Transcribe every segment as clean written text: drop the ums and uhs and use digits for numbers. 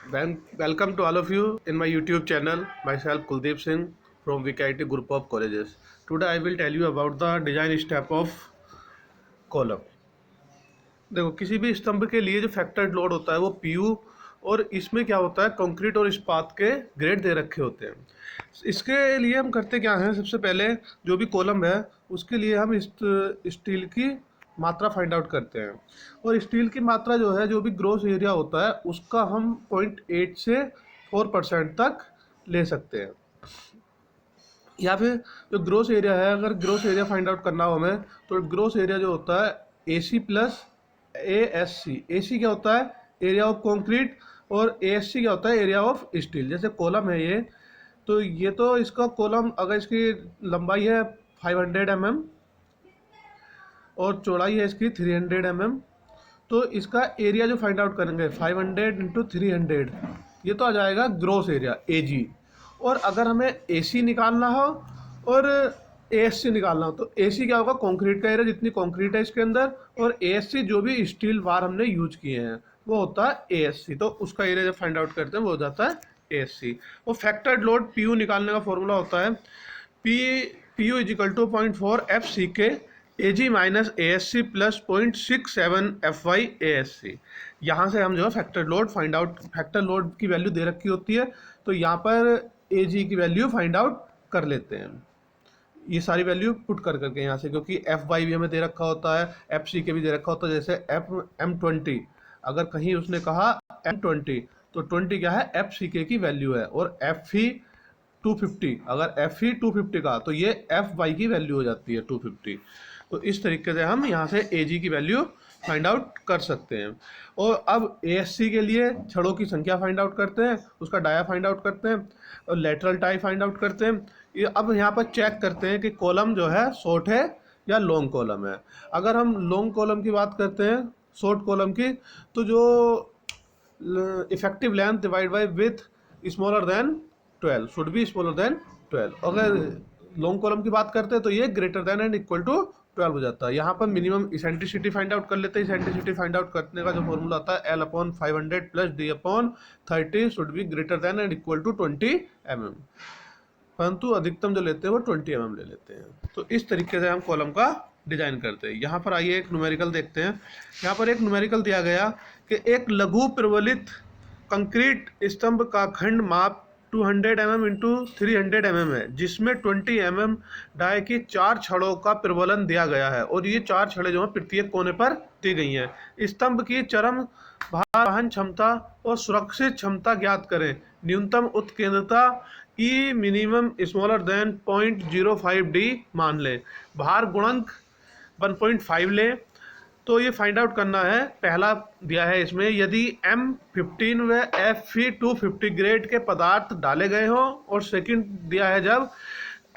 Welcome to all of you in my YouTube channel. Myself Kuldeep Singh from VKIT Group of Colleges. Today I will tell you about the design step of column. देखो, किसी भी स्तंभ के लिए जो factored load होता है वो PU, और इसमें क्या होता है, कंक्रीट और इस्पात के ग्रेड दे रखे होते हैं। इसके लिए हम करते क्या हैं, सबसे पहले जो भी कॉलम है उसके लिए हम स्टील की मात्रा फाइंड आउट करते हैं, और स्टील की मात्रा जो है, जो भी ग्रोस एरिया होता है उसका हम 0.8 से 4% तक ले सकते हैं। या फिर जो ग्रोस एरिया है, अगर ग्रोस एरिया फाइंड आउट करना हो हमें, तो ग्रोस एरिया जो होता है AC प्लस ASC। AC क्या होता है, एरिया ऑफ कंक्रीट, और ASC क्या होता है, एरिया ऑफ स्टील। जैसे कॉलम है ये, तो ये तो इसका कॉलम, अगर इसकी लंबाई है 500 mm और चौड़ाई है इसकी 300 mm, तो इसका एरिया जो फाइंड आउट करेंगे 500 इंटू 300, ये तो आ जाएगा ग्रोस एरिया AG। और अगर हमें AC निकालना हो और ASC निकालना हो, तो AC क्या होगा, कंक्रीट का एरिया जितनी कंक्रीट है इसके अंदर, और ASC जो भी स्टील बार हमने यूज किए हैं वो होता है ASC। तो उसका एरिया जब फाइंड आउट करते हैं वो हो जाता है ASC। और फैक्टर्ड लोड PU निकालने का फॉर्मूला होता है PU equal to 0.4 FCK AG minus ASC plus 0.67 FY ASC। यहाँ से हम जो है factor load find out, factor load की वैल्यू दे रखी होती है, तो यहाँ पर AG की वैल्यू फाइंड आउट कर लेते हैं। ये सारी वैल्यू पुट कर करके यहाँ से, क्योंकि FY भी हमें दे रखा होता है, FCK भी दे रखा होता है। जैसे M20, अगर कहीं उसने कहा M20, तो 20 क्या है, FCK की वैल्यू है, और FE 250, अगर FE 250 का, तो ये FY की वैल्यू हो जाती है 250। तो इस तरीके से हम यहाँ से AG की वैल्यू फाइंड आउट कर सकते हैं। और अब ASC के लिए छड़ों की संख्या फाइंड आउट करते हैं, उसका डाया फाइंड आउट करते हैं, और लेटरल टाई फाइंड आउट करते हैं। ये अब यहाँ पर चेक करते हैं कि कॉलम जो है शॉर्ट है या लॉन्ग कॉलम है। अगर हम लॉन्ग कॉलम की बात करते हैं, शॉर्ट कॉलम की, तो जो effective length divide by with smaller than 12 should be smaller than 12। अगर लॉन्ग कॉलम की बात करते हैं तो ये greater than and equal to 12 हो जाता है। यहाँ पर मिनिमम इसेंट्रिसिटी फाइंड आउट कर लेते हैं। इसेंट्रिसिटी फाइंड आउट करने का जो फॉर्मूला आता है L/500 plus D/30 should be greater than and equal to 20 mm, परंतु अधिकतम जो लेते हैं वो 20 mm ले लेते हैं। तो इस तरीके से हम कॉलम का डिजाइन करते हैं। यहाँ पर आइए एक न्यूमेरिकल देखते हैं। यहाँ पर एक न्यूमेरिकल दिया गया कि एक लघु प्रबलित कंक्रीट स्तंभ का खंड माप 200 mm इंटू 300 mm है, जिसमें 20 mm डाई की 4 छड़ों का प्रबलन दिया गया है, और ये 4 छड़ें जो है प्रत्येक कोने पर दी गई हैं। स्तंभ की चरम भार वहन क्षमता और सुरक्षित क्षमता ज्ञात करें। न्यूनतम उत्केंद्रता ई मिनिमम स्मॉलर देन 0.05 D मान लें। भार गुणक 1.5 लें। तो ये फाइंड आउट करना है। पहला दिया है इसमें, यदि M15 व FE 250 ग्रेड के पदार्थ डाले गए हों, और सेकंड दिया है जब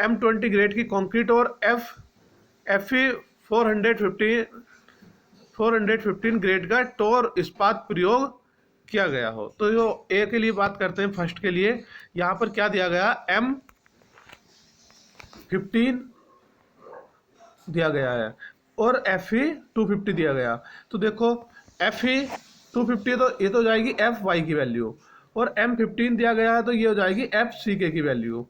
M20 ग्रेड की कंक्रीट और FE 415 ग्रेड का टोर इस्पात प्रयोग किया गया हो। तो जो ए के लिए बात करते हैं, फर्स्ट के लिए यहाँ पर क्या दिया गया, M15 दिया गया है और FE 250 दिया गया। तो देखो FE 250, तो ये तो जाएगी FY की वैल्यू, और M15 दिया गया है तो ये हो जाएगी FCK की वैल्यू।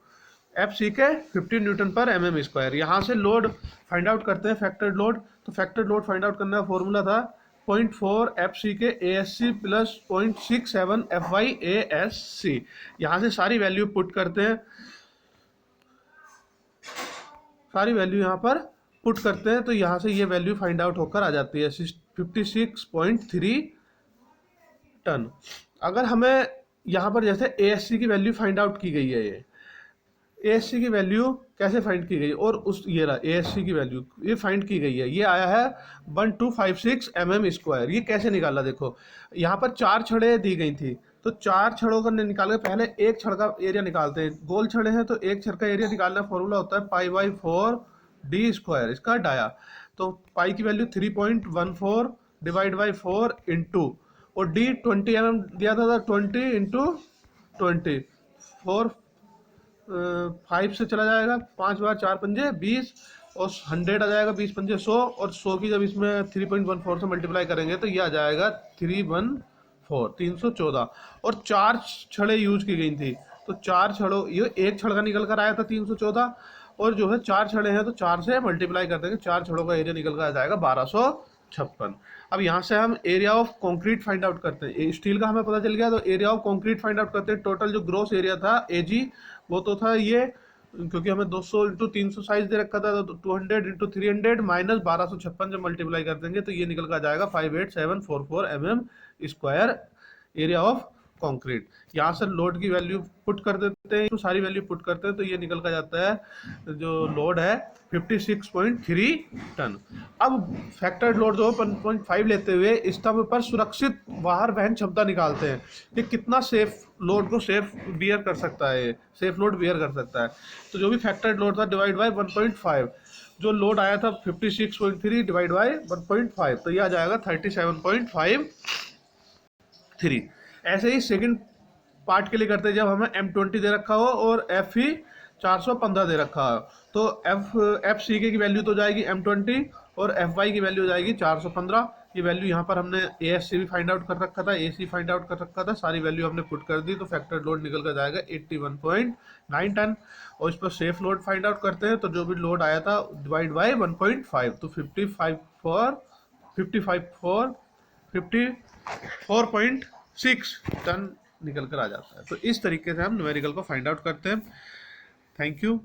FCK 15 न्यूटन पर mm स्क्वायर। यहाँ से लोड फाइंड आउट करते हैं, फैक्टर्ड लोड। तो फैक्टर्ड लोड फाइंड आउट करने का फॉर्मूला था 0.4 FCK ASC plus 0.67 FY ASC। यहाँ से सारी वैल्यू पुट करते हैं, सारी वैल्यू यहाँ पर पुट करते हैं, तो यहाँ से ये वैल्यू फाइंड आउट होकर आ जाती है 56.3 टन। अगर हमें यहाँ पर जैसे ASC की वैल्यू फाइंड आउट की गई है, ये ASC की वैल्यू कैसे फाइंड की गई, और उस ये रहा ASC की वैल्यू ये फाइंड की गई है, ये आया है 1256 mm स्क्वायर। ये कैसे निकाला, देखो यहाँ पर 4 छड़ें दी गई थी, तो 4 छड़ों का निकाल के पहले एक छड़ का एरिया निकालते हैं। गोल छड़े हैं तो एक छड़ का एरिया निकालना फॉर्मूला होता है π/4 D स्क्वायर, इसका डाया। तो पाई की वैल्यू 3.14 डिवाइड बाई 4 इंटू, और D 20 mm दिया था 20 इंटू 20, 4 5 से चला जाएगा, 5 बार 4 पंजे 20, और 100 आ जाएगा, 20 पंजे 100, और 100 की जब इसमें 3.14 से मल्टीप्लाई करेंगे तो ये आ जाएगा 314 314 और 4 छड़ें यूज की गई थी। तो 4 छड़ों, ये एक छड़ का निकल कर आया था 314, और जो है 4 छड़े हैं तो 4 से मल्टीप्लाई कर देंगे, 4 छड़ों का एरिया निकल कर आ जाएगा 1256। अब यहाँ से हम area of concrete find out करते हैं। स्टील का हमें पता चल गया, तो area of concrete find out करते हैं। टोटल जो ग्रोस एरिया था एजी, वो तो था ये, क्योंकि हमें 200 इंटू 300 साइज दे रखा था, तो 200 इंटू 300 माइनस 1256 जब मल्टीप्लाई कर देंगे तो ये निकल कर आ जाएगा 58744 mm² एरिया ऑफ कंक्रीट। यहाँ से लोड की वैल्यू पुट कर देते हैं, तो सारी वैल्यू पुट करते हैं तो ये निकल कर जाता है जो लोड है 56.3 टन। अब फैक्टर्ड लोड जो 1.5 लेते हुए स्तंभ पर सुरक्षित बाहर वहन क्षमता निकालते हैं कि कितना सेफ लोड को सेफ बियर कर सकता है, सेफ लोड बियर कर सकता है। तो जो भी फैक्टर्ड लोड था डिवाइड बाय 1.5, जो लोड आया था 56.3 डिवाइड बाय 1.5, तो ये आ जाएगा 37.53। ऐसे ही सेकंड पार्ट के लिए करते हैं, जब हमें M20 दे रखा हो और FE 415 दे रखा हो, तो FCK की वैल्यू तो जाएगी M20 और FY की वैल्यू हो जाएगी 415। ये वैल्यू यहाँ पर हमने ASC भी फाइंड आउट कर रखा था, AC फाइंड आउट कर रखा था, सारी वैल्यू हमने पुट कर दी, तो फैक्टर लोड निकल कर जाएगा 81.9 टन। और इस पर सेफ लोड फाइंड आउट करते हैं, तो जो भी लोड आया था डिवाइड बाई 1.5, तो 54.6 टन निकल कर आ जाता है। तो इस तरीके से हम न्यूमेरिकल को फाइंड आउट करते हैं। Thank you.